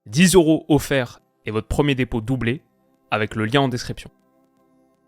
10 € offerts et votre premier dépôt doublé avec le lien en description.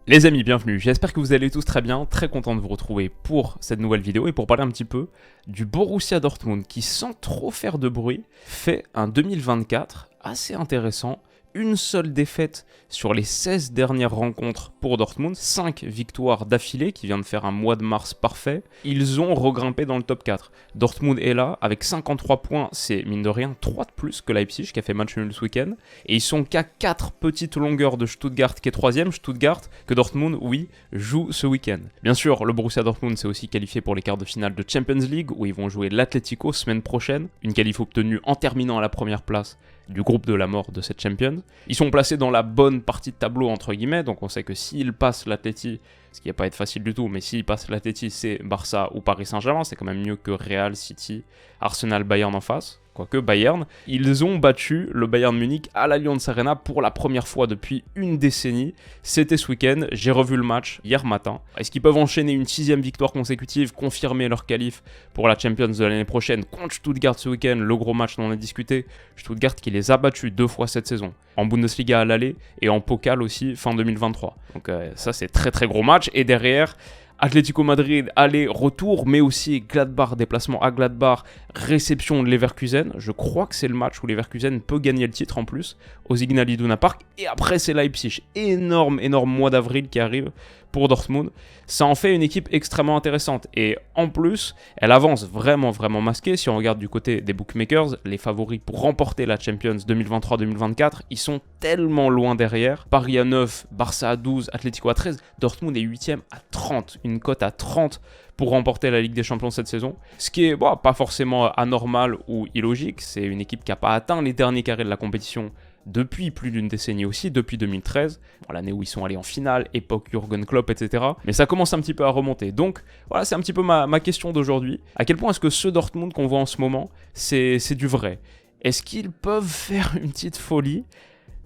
Les amis, bienvenue, j'espère que vous allez tous très bien, très content de vous retrouver pour cette nouvelle vidéo et pour parler un petit peu du Borussia Dortmund qui, sans trop faire de bruit, fait un 2024 assez intéressant. Une seule défaite sur les 16 dernières rencontres pour Dortmund, 5 victoires d'affilée qui vient de faire un mois de mars parfait. Ils ont regrimpé dans le top 4. Dortmund est là avec 53 points, c'est mine de rien 3 de plus que Leipzig qui a fait match nul ce week-end. Et ils sont qu'à 4 petites longueurs de Stuttgart qui est 3ème, Stuttgart que Dortmund, oui, joue ce week-end. Bien sûr, le Borussia Dortmund s'est aussi qualifié pour les quarts de finale de Champions League où ils vont jouer l'Atlético semaine prochaine. Une qualif obtenue en terminant à la première place du groupe de la mort de cette Champions. Ils sont placés dans la bonne partie de tableau entre guillemets, donc on sait que s'ils passent l'Atleti, ce qui va pas être facile du tout, mais s'ils passent l'Atleti, c'est Barça ou Paris Saint-Germain, c'est quand même mieux que Real, City, Arsenal, Bayern en face. Quoique Bayern, ils ont battu le Bayern Munich à l'Allianz Arena pour la première fois depuis une décennie. C'était ce week-end, j'ai revu le match hier matin. Est-ce qu'ils peuvent enchaîner une 6ème victoire consécutive, confirmer leur qualif pour la Champions de l'année prochaine contre Stuttgart ce week-end, le gros match dont on a discuté. Stuttgart qui les a battus 2 fois cette saison, en Bundesliga à l'aller et en Pokal aussi fin 2023. Donc ça c'est très très gros match et derrière... Atlético Madrid, aller-retour, mais aussi Gladbach, déplacement à Gladbach, réception de Leverkusen. Je crois que c'est le match où Leverkusen peut gagner le titre en plus, au Signal Iduna Park. Et après, c'est Leipzig. Énorme mois d'avril qui arrive pour Dortmund. Ça en fait une équipe extrêmement intéressante. Et en plus, elle avance vraiment masquée. Si on regarde du côté des bookmakers, les favoris pour remporter la Champions 2023-2024, ils sont tellement loin derrière. Paris à 9, Barça à 12, Atlético à 13. Dortmund est 8ème à 30. Une cote à 30 pour remporter la Ligue des Champions cette saison. Ce qui est pas forcément anormal ou illogique. C'est une équipe qui n'a pas atteint les derniers carrés de la compétition depuis plus d'une décennie aussi, depuis 2013, l'année où ils sont allés en finale, époque Jürgen Klopp, etc. Mais ça commence un petit peu à remonter. Donc voilà, c'est un petit peu ma question d'aujourd'hui. À quel point est-ce que ce Dortmund qu'on voit en ce moment, c'est du vrai? Est-ce qu'ils peuvent faire une petite folie?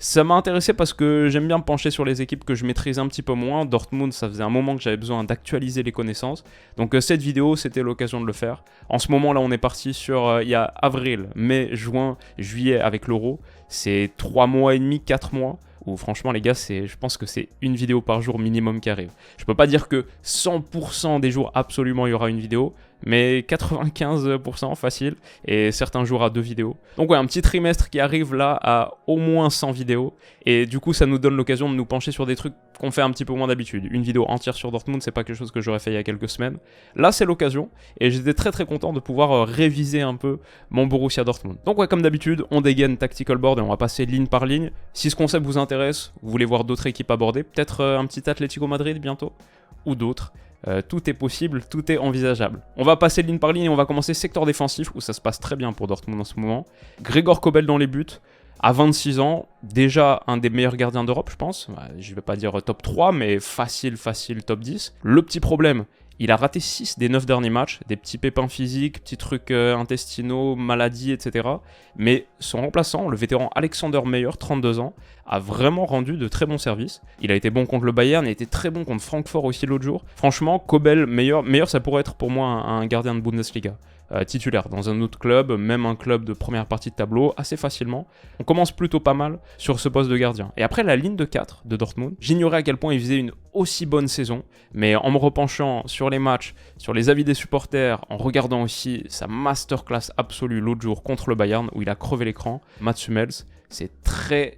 Ça m'a intéressé parce que j'aime bien me pencher sur les équipes que je maîtrise un petit peu moins. Dortmund, ça faisait un moment que j'avais besoin d'actualiser les connaissances. Donc cette vidéo, c'était l'occasion de le faire. En ce moment là, on est parti sur, il y a avril, mai, juin, juillet avec l'Euro. C'est 3 mois et demi, 4 mois. Où franchement les gars, je pense que c'est une vidéo par jour minimum qui arrive. Je peux pas dire que 100% des jours absolument il y aura une vidéo, mais 95% facile, et certains jours à 2 vidéos. Donc ouais, un petit trimestre qui arrive là à au moins 100 vidéos, et du coup ça nous donne l'occasion de nous pencher sur des trucs qu'on fait un petit peu moins d'habitude. Une vidéo entière sur Dortmund, c'est pas quelque chose que j'aurais fait il y a quelques semaines. Là c'est l'occasion, et j'étais très content de pouvoir réviser un peu mon Borussia Dortmund. Donc ouais, comme d'habitude, on dégaine Tactical Board et on va passer ligne par ligne. Si ce concept vous intéresse, vous voulez voir d'autres équipes abordées, peut-être un petit Atlético Madrid bientôt, ou d'autres. Tout est possible, tout est envisageable. On va passer ligne par ligne et on va commencer secteur défensif où ça se passe très bien pour Dortmund en ce moment. Gregor Kobel dans les buts, à 26 ans, déjà un des meilleurs gardiens d'Europe je pense. Je vais pas dire top 3 mais facile top 10. Le petit problème, il a raté 6 des 9 derniers matchs, des petits pépins physiques, petits trucs intestinaux, maladies, etc. Mais son remplaçant, le vétéran Alexander Meyer, 32 ans, a vraiment rendu de très bons services. Il a été bon contre le Bayern, il a été très bon contre Francfort aussi l'autre jour. Franchement, Kobel, Meyer, ça pourrait être pour moi un gardien de Bundesliga. Titulaire dans un autre club, même un club de première partie de tableau, assez facilement. On commence plutôt pas mal sur ce poste de gardien. Et après la ligne de 4 de Dortmund, j'ignorais à quel point il faisait une aussi bonne saison, mais en me repenchant sur les matchs, sur les avis des supporters, en regardant aussi sa masterclass absolue l'autre jour contre le Bayern, où il a crevé l'écran, Mats Hummels, c'est très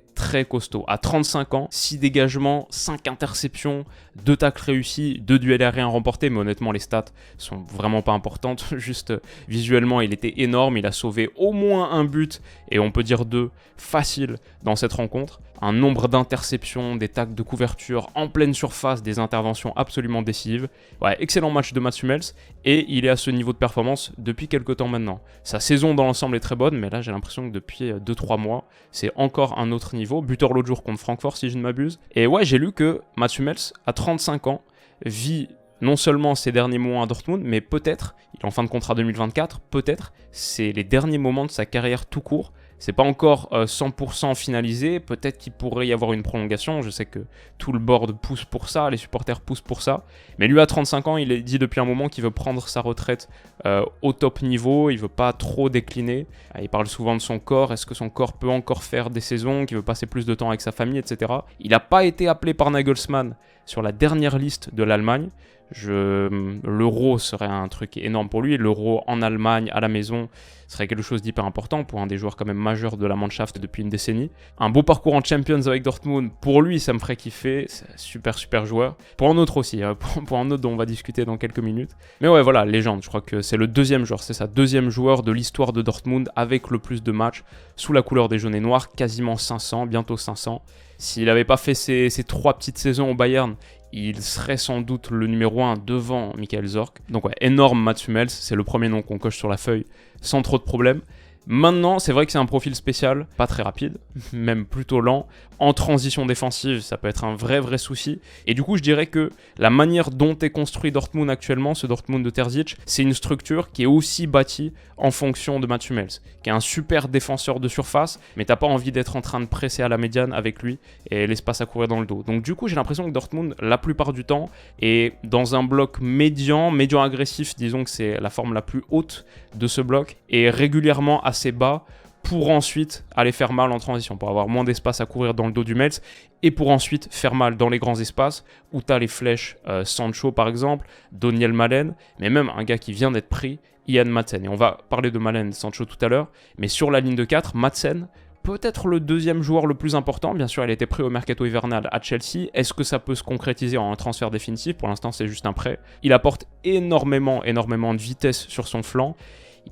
costaud. À 35 ans, 6 dégagements, 5 interceptions, 2 tacles réussis, 2 duels aériens remportés, mais honnêtement les stats sont vraiment pas importantes, juste visuellement il était énorme, il a sauvé au moins un but, et on peut dire 2, facile dans cette rencontre. Un nombre d'interceptions, des tacles de couverture en pleine surface, des interventions absolument décisives. Ouais, excellent match de Mats Hummels, et il est à ce niveau de performance depuis quelques temps maintenant. Sa saison dans l'ensemble est très bonne, mais là j'ai l'impression que depuis 2-3 mois, c'est encore un autre niveau. Buteur l'autre jour contre Francfort si je ne m'abuse. Et ouais, j'ai lu que Mats Hummels, à 35 ans, vit non seulement ses derniers mois à Dortmund, mais peut-être, il est en fin de contrat 2024, peut-être, c'est les derniers moments de sa carrière tout court C'est pas encore 100% finalisé, peut-être qu'il pourrait y avoir une prolongation, je sais que tout le board pousse pour ça, les supporters poussent pour ça, mais lui à 35 ans, il a dit depuis un moment qu'il veut prendre sa retraite au top niveau, il veut pas trop décliner, il parle souvent de son corps, est-ce que son corps peut encore faire des saisons, qu'il veut passer plus de temps avec sa famille, etc. Il n'a pas été appelé par Nagelsmann sur la dernière liste de l'Allemagne. L'euro serait un truc énorme pour lui. L'euro en Allemagne, à la maison, serait quelque chose d'hyper important pour un des joueurs quand même majeurs de la Mannschaft depuis une décennie. Un beau parcours en Champions avec Dortmund, pour lui, ça me ferait kiffer. C'est un super joueur. Pour un autre aussi, pour un autre dont on va discuter dans quelques minutes. Mais ouais, voilà, légende. Je crois que c'est le deuxième joueur, c'est ça, deuxième joueur de l'histoire de Dortmund avec le plus de matchs sous la couleur des jaunes et noirs, quasiment 500, bientôt 500. S'il n'avait pas fait ces 3 petites saisons au Bayern, il serait sans doute le numéro 1 devant Michael Zorc. Donc ouais, énorme Mats Hummels, c'est le premier nom qu'on coche sur la feuille sans trop de problèmes. Maintenant, c'est vrai que c'est un profil spécial, pas très rapide, même plutôt lent. En transition défensive, ça peut être un vrai souci. Et du coup, je dirais que la manière dont est construit Dortmund actuellement, ce Dortmund de Terzic, c'est une structure qui est aussi bâtie en fonction de Mats Hummels, qui est un super défenseur de surface, mais t'as pas envie d'être en train de presser à la médiane avec lui et l'espace à courir dans le dos. Donc du coup, j'ai l'impression que Dortmund, la plupart du temps, est dans un bloc médian agressif, disons que c'est la forme la plus haute de ce bloc, et régulièrement assez bas, pour ensuite aller faire mal en transition, pour avoir moins d'espace à couvrir dans le dos du Hummels, et pour ensuite faire mal dans les grands espaces, où tu as les flèches Sancho par exemple, Daniel Malen, mais même un gars qui vient d'être pris, Ian Madsen. Et on va parler de Malen et Sancho tout à l'heure, mais sur la ligne de 4, Madsen, peut-être le deuxième joueur le plus important. Bien sûr, il a été pris au mercato hivernal à Chelsea. Est-ce que ça peut se concrétiser en un transfert définitif? Pour l'instant, c'est juste un prêt. Il apporte énormément de vitesse sur son flanc.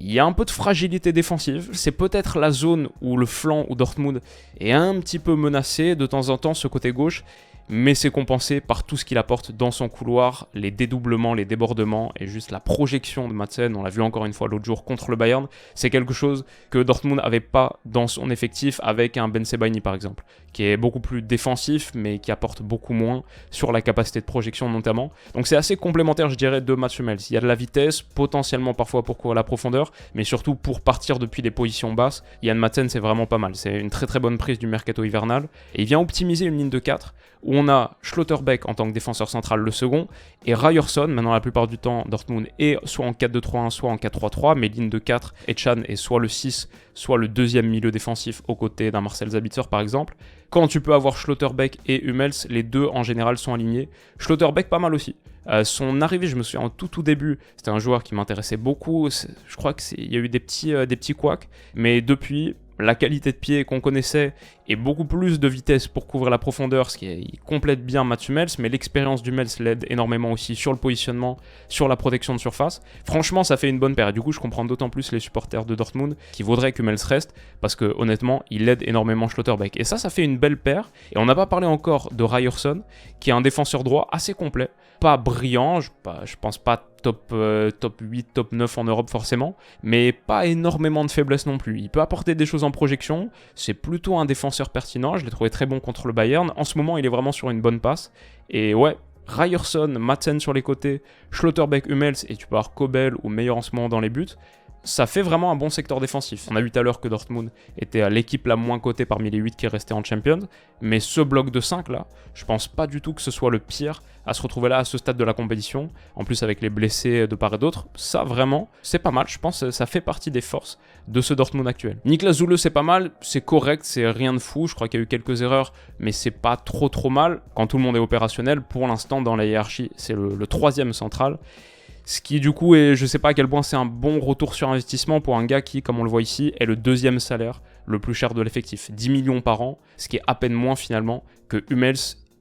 Il y a un peu de fragilité défensive, c'est peut-être la zone où le flanc où Dortmund est un petit peu menacé de temps en temps, ce côté gauche, mais c'est compensé par tout ce qu'il apporte dans son couloir, les dédoublements, les débordements et juste la projection de Madsen. On l'a vu encore une fois l'autre jour contre le Bayern, c'est quelque chose que Dortmund n'avait pas dans son effectif avec un Ben Sebaini par exemple, qui est beaucoup plus défensif mais qui apporte beaucoup moins sur la capacité de projection notamment. Donc c'est assez complémentaire je dirais de Mats Hummels. Il y a de la vitesse, potentiellement parfois pour courir la profondeur, mais surtout pour partir depuis des positions basses. Ian Madsen c'est vraiment pas mal, c'est une très bonne prise du mercato hivernal et il vient optimiser une ligne de 4 où on a Schlotterbeck en tant que défenseur central le second, et Ryerson, maintenant la plupart du temps Dortmund est soit en 4-2-3-1, soit en 4-3-3, mais ligne de 4, et Chan est soit le 6, soit le deuxième milieu défensif aux côtés d'un Marcel Sabitzer par exemple. Quand tu peux avoir Schlotterbeck et Hummels, les deux en général sont alignés. Schlotterbeck pas mal aussi. Son arrivée, je me souviens en tout début, c'était un joueur qui m'intéressait beaucoup, je crois qu'il y a eu des petits couacs, mais depuis, la qualité de pied qu'on connaissait et beaucoup plus de vitesse pour couvrir la profondeur, ce qui il complète bien Mats Hummels, mais l'expérience d'Hummels l'aide énormément aussi sur le positionnement, sur la protection de surface. Franchement, ça fait une bonne paire. Du coup, je comprends d'autant plus les supporters de Dortmund qui voudraient que Hummels reste, parce que honnêtement, il aide énormément Schlotterbeck. Et ça fait une belle paire. Et on n'a pas parlé encore de Ryerson, qui est un défenseur droit assez complet, pas brillant, je pense pas top 8, top 9 en Europe forcément, mais pas énormément de faiblesse non plus. Il peut apporter des choses en projection, c'est plutôt un défenseur pertinent, je l'ai trouvé très bon contre le Bayern. En ce moment, il est vraiment sur une bonne passe. Et ouais, Ryerson, Madsen sur les côtés, Schlotterbeck, Hummels, et tu peux avoir Kobel ou meilleur en ce moment dans les buts. Ça fait vraiment un bon secteur défensif. On a vu tout à l'heure que Dortmund était l'équipe la moins cotée parmi les 8 qui restaient en Champions, mais ce bloc de 5 là, je pense pas du tout que ce soit le pire à se retrouver là à ce stade de la compétition, en plus avec les blessés de part et d'autre. Ça vraiment, c'est pas mal, je pense que ça fait partie des forces de ce Dortmund actuel. Niklas Süle c'est pas mal, c'est correct, c'est rien de fou, je crois qu'il y a eu quelques erreurs, mais c'est pas trop mal quand tout le monde est opérationnel. Pour l'instant dans la hiérarchie, c'est le troisième central. Ce qui du coup est, je sais pas à quel point c'est un bon retour sur investissement pour un gars qui, comme on le voit ici, est le deuxième salaire le plus cher de l'effectif. 10 millions par an, ce qui est à peine moins finalement que Hummels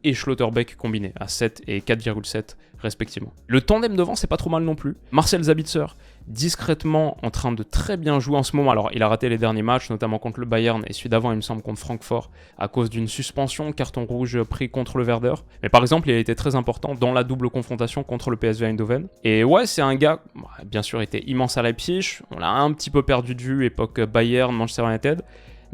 et Schlotterbeck combinés, à 7 et 4,7 respectivement. Le tandem devant, c'est pas trop mal non plus. Marcel Sabitzer, discrètement en train de très bien jouer en ce moment. Alors, il a raté les derniers matchs, notamment contre le Bayern et celui d'avant, il me semble, contre Francfort, à cause d'une suspension, carton rouge pris contre le Werder. Mais par exemple, il a été très important dans la double confrontation contre le PSV Eindhoven. Et ouais, c'est un gars, bien sûr, était immense à Leipzig. On l'a un petit peu perdu de vue, époque Bayern, Manchester United.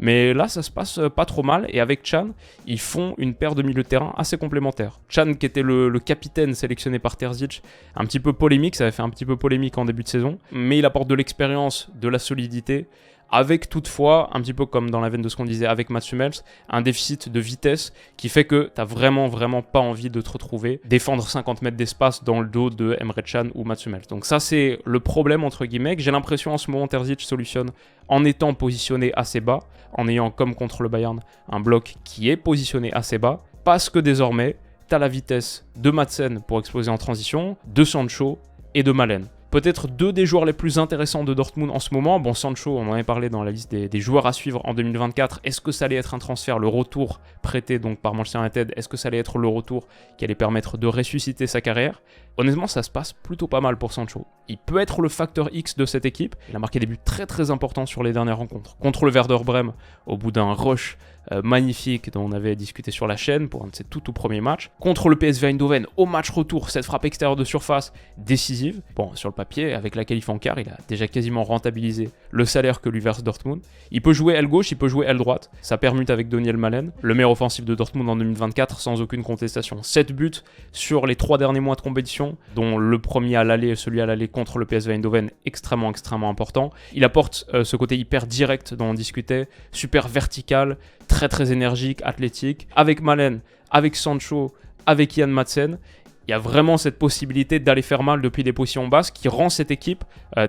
Mais là, ça se passe pas trop mal. Et avec Chan, ils font une paire de milieux de terrain assez complémentaires. Chan, qui était le capitaine sélectionné par Terzic, un petit peu polémique. Ça avait fait un petit peu polémique en début de saison. Mais il apporte de l'expérience, de la solidité, avec toutefois, un petit peu comme dans la veine de ce qu'on disait avec Mats Hummels, un déficit de vitesse qui fait que tu n'as vraiment pas envie de te retrouver défendre 50 mètres d'espace dans le dos de Emre Can ou Mats Hummels. Donc ça, c'est le problème, entre guillemets, que j'ai l'impression en ce moment Terzic solutionne en étant positionné assez bas, en ayant, comme contre le Bayern, un bloc qui est positionné assez bas, parce que désormais, tu as la vitesse de Madsen pour exploser en transition, de Sancho et de Malen. Peut-être deux des joueurs les plus intéressants de Dortmund en ce moment. Bon, Sancho, on en avait parlé dans la liste des joueurs à suivre en 2024. Est-ce que ça allait être un transfert, le retour prêté donc par Manchester United, est-ce que ça allait être le retour qui allait permettre de ressusciter sa carrière? Honnêtement, ça se passe plutôt pas mal pour Sancho. Il peut être le facteur X de cette équipe. Il a marqué des buts très importants sur les dernières rencontres. Contre le Werder Brême, au bout d'un rush magnifique dont on avait discuté sur la chaîne pour un de ses tout premiers matchs. Contre le PSV Eindhoven, au match retour, cette frappe extérieure de surface décisive. Bon, sur le papier, avec la qualif en quart, il a déjà quasiment rentabilisé le salaire que lui verse Dortmund. Il peut jouer aile gauche, il peut jouer aile droite. Ça permute avec Daniel Malen, le meilleur offensif de Dortmund en 2024 sans aucune contestation. 7 buts sur les 3 derniers mois de compétition, dont le premier à l'aller, celui à l'aller contre le PSV Eindhoven, extrêmement important. Il apporte ce côté hyper direct dont on discutait, super vertical, très énergique, athlétique. Avec Malen, avec Sancho, avec Ian Madsen, il y a vraiment cette possibilité d'aller faire mal depuis des positions basses qui rend cette équipe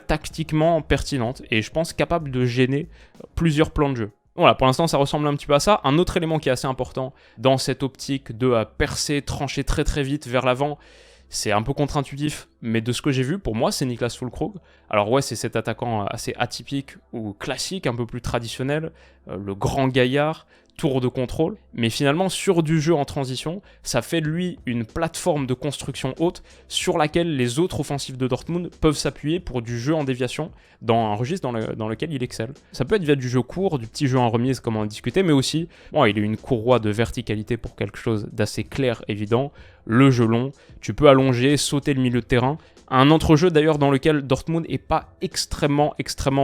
tactiquement pertinente et je pense capable de gêner plusieurs plans de jeu. Voilà, pour l'instant ça ressemble un petit peu à ça. Un autre élément qui est assez important dans cette optique de percer, trancher très vite vers l'avant, c'est un peu contre-intuitif, mais de ce que j'ai vu, pour moi, c'est Niklas Füllkrug. Alors ouais, c'est cet attaquant assez atypique ou classique, un peu plus traditionnel, le grand gaillard, tour de contrôle, mais finalement, sur du jeu en transition, ça fait de lui une plateforme de construction haute sur laquelle les autres offensifs de Dortmund peuvent s'appuyer pour du jeu en déviation dans un registre dans lequel il excelle. Ça peut être via du jeu court, du petit jeu en remise, comme on a discuté, mais aussi, bon, il a une courroie de verticalité pour quelque chose d'assez clair, évident, le jeu long, tu peux allonger, sauter le milieu de terrain, un entrejeu d'ailleurs dans lequel Dortmund n'est pas extrêmement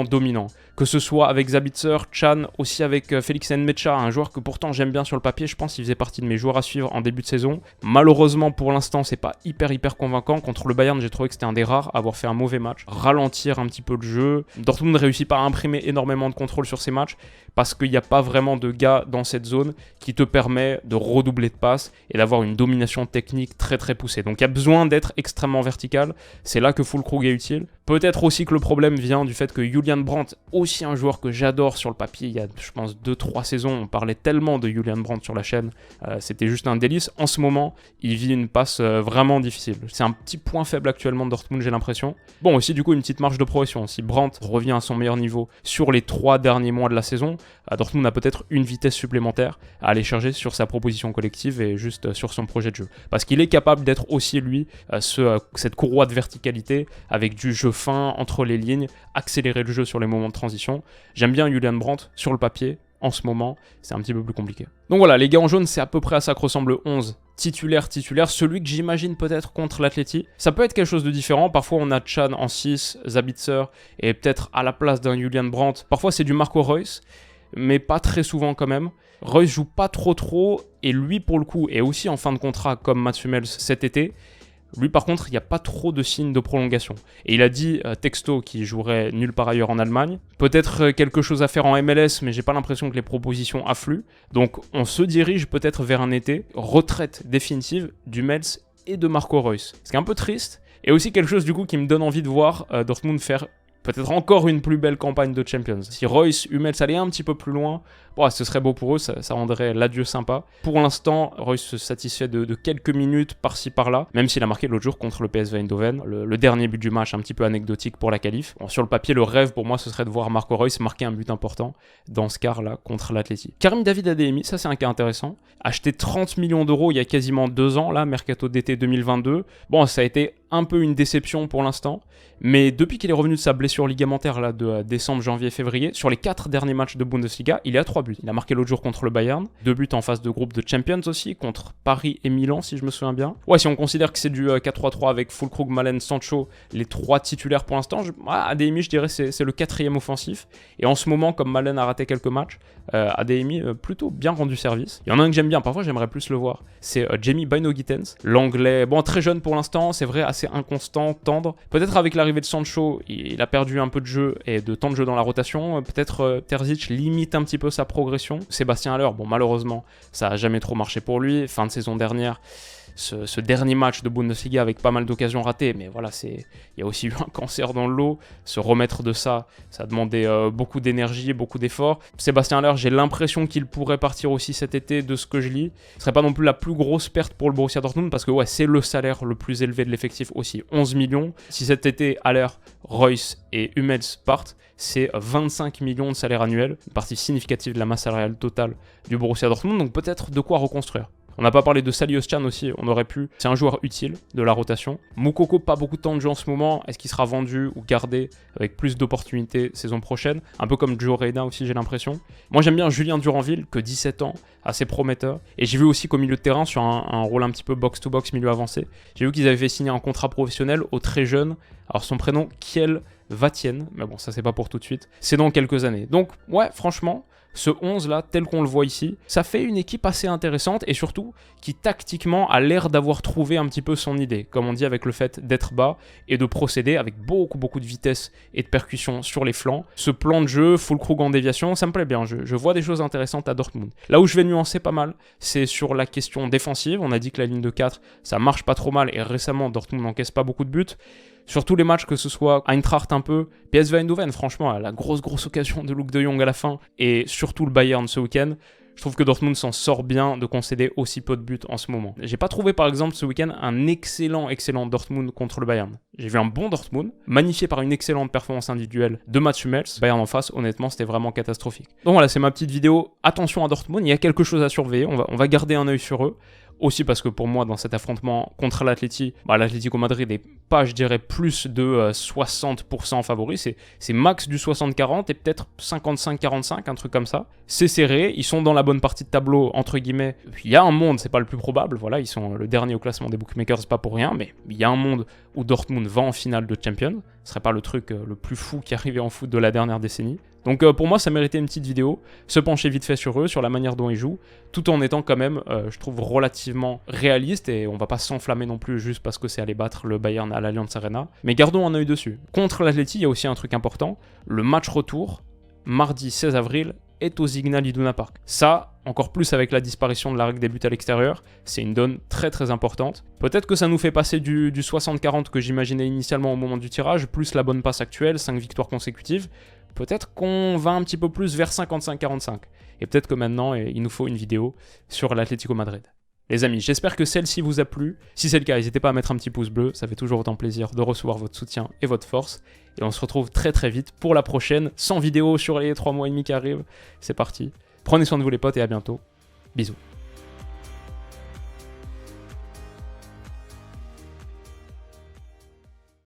dominant. Que ce soit avec Sabitzer, Can, aussi avec Félix Nmecha, un joueur que pourtant j'aime bien sur le papier, je pense qu'il faisait partie de mes joueurs à suivre en début de saison. Malheureusement pour l'instant c'est pas hyper convaincant. Contre le Bayern j'ai trouvé que c'était un des rares à avoir fait un mauvais match. Ralentir un petit peu le jeu. Dortmund ne réussit pas à imprimer énormément de contrôle sur ces matchs parce qu'il n'y a pas vraiment de gars dans cette zone qui te permet de redoubler de passes et d'avoir une domination technique très poussée. Donc il y a besoin d'être extrêmement vertical. C'est là que Füllkrug est utile. Peut-être aussi que le problème vient du fait que Julian Brandt, aussi un joueur que j'adore sur le papier, il y a je pense 2-3 saisons, on parlait tellement de Julian Brandt sur la chaîne, c'était juste un délice. En ce moment, il vit une passe vraiment difficile. C'est un petit point faible actuellement de Dortmund, j'ai l'impression. Bon, aussi du coup une petite marge de progression. Si Brandt revient à son meilleur niveau sur les 3 derniers mois de la saison, Dortmund a peut-être une vitesse supplémentaire à aller chercher sur sa proposition collective et juste sur son projet de jeu. Parce qu'il est capable d'être aussi lui cette courroie de verticalité avec du jeu fin entre les lignes, accélérer le jeu sur les moments de transition. J'aime bien Julian Brandt sur le papier. En ce moment, c'est un petit peu plus compliqué. Donc voilà, les gars en jaune, c'est à peu près à ça que ressemble le 11 titulaire, celui que j'imagine peut-être contre l'Atleti. Ça peut être quelque chose de différent. Parfois, on a Can en 6, Sabitzer, et peut-être à la place d'un Julian Brandt. Parfois, c'est du Marco Reus, mais pas très souvent quand même. Reus joue pas trop, et lui, pour le coup, est aussi en fin de contrat comme Mats Hummels cet été. Lui, par contre, il n'y a pas trop de signes de prolongation. Et il a dit, texto, qu'il jouerait nulle part ailleurs en Allemagne. Peut-être quelque chose à faire en MLS, mais j'ai pas l'impression que les propositions affluent. Donc, on se dirige peut-être vers un été retraite définitive d'Hummels et de Marco Reus. Ce qui est un peu triste. Et aussi quelque chose, du coup, qui me donne envie de voir Dortmund faire peut-être encore une plus belle campagne de Champions. Si Reus, Hummels allaient un petit peu plus loin, bon, ce serait beau pour eux, ça rendrait l'adieu sympa. Pour l'instant, Reus se satisfait de quelques minutes par-ci par-là, même s'il a marqué l'autre jour contre le PSV Eindhoven, le dernier but du match un petit peu anecdotique pour la qualif. Bon, sur le papier, le rêve pour moi, ce serait de voir Marco Reus marquer un but important dans ce quart-là contre l'Atleti. Karim David Adeyemi, ça c'est un cas intéressant. Acheté 30 millions d'euros il y a quasiment 2 ans, là, mercato d'été 2022. Bon, ça a été un peu une déception pour l'instant, mais depuis qu'il est revenu de sa blessure ligamentaire là, de décembre, janvier, février, sur les 4 derniers matchs de Bundesliga, il est à 3 buts. Il a marqué l'autre jour contre le Bayern, 2 buts en phase de groupe de Champions aussi, contre Paris et Milan si je me souviens bien. Ouais, si on considère que c'est du 4-3-3 avec Füllkrug, Malen, Sancho, les 3 titulaires pour l'instant, Adeyemi je dirais c'est le 4e offensif, et en ce moment comme Malen a raté quelques matchs, Adeyemi plutôt bien rendu service. Il y en a un que j'aime bien, parfois j'aimerais plus le voir, c'est Jamie Bynoe-Gittens, l'anglais, bon très jeune pour l'instant, c'est vrai assez assez inconstant, tendre. Peut-être avec l'arrivée de Sancho, il a perdu un peu de jeu et de temps de jeu dans la rotation. Peut-être Terzic limite un petit peu sa progression. Sébastien Haller, bon malheureusement, ça a jamais trop marché pour lui. Fin de saison dernière, ce dernier match de Bundesliga avec pas mal d'occasions ratées, mais voilà, il y a aussi eu un cancer dans le lot. Se remettre de ça, ça a demandé beaucoup d'énergie, beaucoup d'efforts. Sébastien Haller, j'ai l'impression qu'il pourrait partir aussi cet été de ce que je lis. Ce serait pas non plus la plus grosse perte pour le Borussia Dortmund parce que ouais, c'est le salaire le plus élevé de l'effectif aussi, 11 millions. Si cet été Haller, Reus et Hummels partent, c'est 25 millions de salaire annuel, une partie significative de la masse salariale totale du Borussia Dortmund, donc peut-être de quoi reconstruire. On n'a pas parlé de Salih Özcan aussi, on aurait pu. C'est un joueur utile de la rotation. Moukoko, pas beaucoup de temps de jeu en ce moment. Est-ce qu'il sera vendu ou gardé avec plus d'opportunités saison prochaine? Un peu comme Joe Reina aussi, j'ai l'impression. Moi, j'aime bien Julien Duranville, que 17 ans, assez prometteur. Et j'ai vu aussi qu'au milieu de terrain, sur un rôle un petit peu box-to-box, milieu avancé, j'ai vu qu'ils avaient fait signer un contrat professionnel au très jeune. Alors son prénom, Kiel Vatienne, mais bon, ça c'est pas pour tout de suite. C'est dans quelques années. Donc, ouais, franchement, ce 11 là, tel qu'on le voit ici, ça fait une équipe assez intéressante et surtout qui tactiquement a l'air d'avoir trouvé un petit peu son idée, comme on dit avec le fait d'être bas et de procéder avec beaucoup de vitesse et de percussion sur les flancs. Ce plan de jeu, full Krug en déviation, ça me plaît bien, je vois des choses intéressantes à Dortmund. Là où je vais nuancer pas mal, c'est sur la question défensive. On a dit que la ligne de 4, ça marche pas trop mal et récemment Dortmund n'encaisse pas beaucoup de buts. Sur tous les matchs, que ce soit Eintracht un peu, PSV Eindhoven, franchement, la grosse occasion de Luuk de Jong à la fin, et surtout le Bayern ce week-end, je trouve que Dortmund s'en sort bien de concéder aussi peu de buts en ce moment. J'ai pas trouvé par exemple ce week-end un excellent Dortmund contre le Bayern. J'ai vu un bon Dortmund, magnifié par une excellente performance individuelle de Mats Hummels. Bayern en face, honnêtement, c'était vraiment catastrophique. Donc voilà, c'est ma petite vidéo. Attention à Dortmund, il y a quelque chose à surveiller, on va garder un œil sur eux. Aussi parce que pour moi, dans cet affrontement contre l'Atlético Madrid n'est pas, je dirais, plus de 60% favori. C'est max du 60-40 et peut-être 55-45, un truc comme ça. C'est serré, ils sont dans la bonne partie de tableau, entre guillemets. Il y a un monde, c'est pas le plus probable, voilà, ils sont le dernier au classement des bookmakers, c'est pas pour rien, mais il y a un monde où Dortmund va en finale de Champions. Ce serait pas le truc le plus fou qui arrivait en foot de la dernière décennie. Donc pour moi, ça méritait une petite vidéo, se pencher vite fait sur eux, sur la manière dont ils jouent, tout en étant quand même, je trouve, relativement réaliste, et on va pas s'enflammer non plus juste parce que c'est aller battre le Bayern à l'Allianz Arena, mais gardons un œil dessus. Contre l'Atleti, il y a aussi un truc important, le match retour, mardi 16 avril, est au Signal Iduna Park. Ça, encore plus avec la disparition de la règle des buts à l'extérieur, c'est une donne très importante. Peut-être que ça nous fait passer du 60-40 que j'imaginais initialement au moment du tirage, plus la bonne passe actuelle, 5 victoires consécutives. Peut-être qu'on va un petit peu plus vers 55-45. Et peut-être que maintenant, il nous faut une vidéo sur l'Atlético Madrid. Les amis, j'espère que celle-ci vous a plu. Si c'est le cas, n'hésitez pas à mettre un petit pouce bleu, ça fait toujours autant plaisir de recevoir votre soutien et votre force. Et on se retrouve très vite pour la prochaine, sans vidéo sur les 3 mois et demi qui arrivent. C'est parti. Prenez soin de vous les potes et à bientôt. Bisous.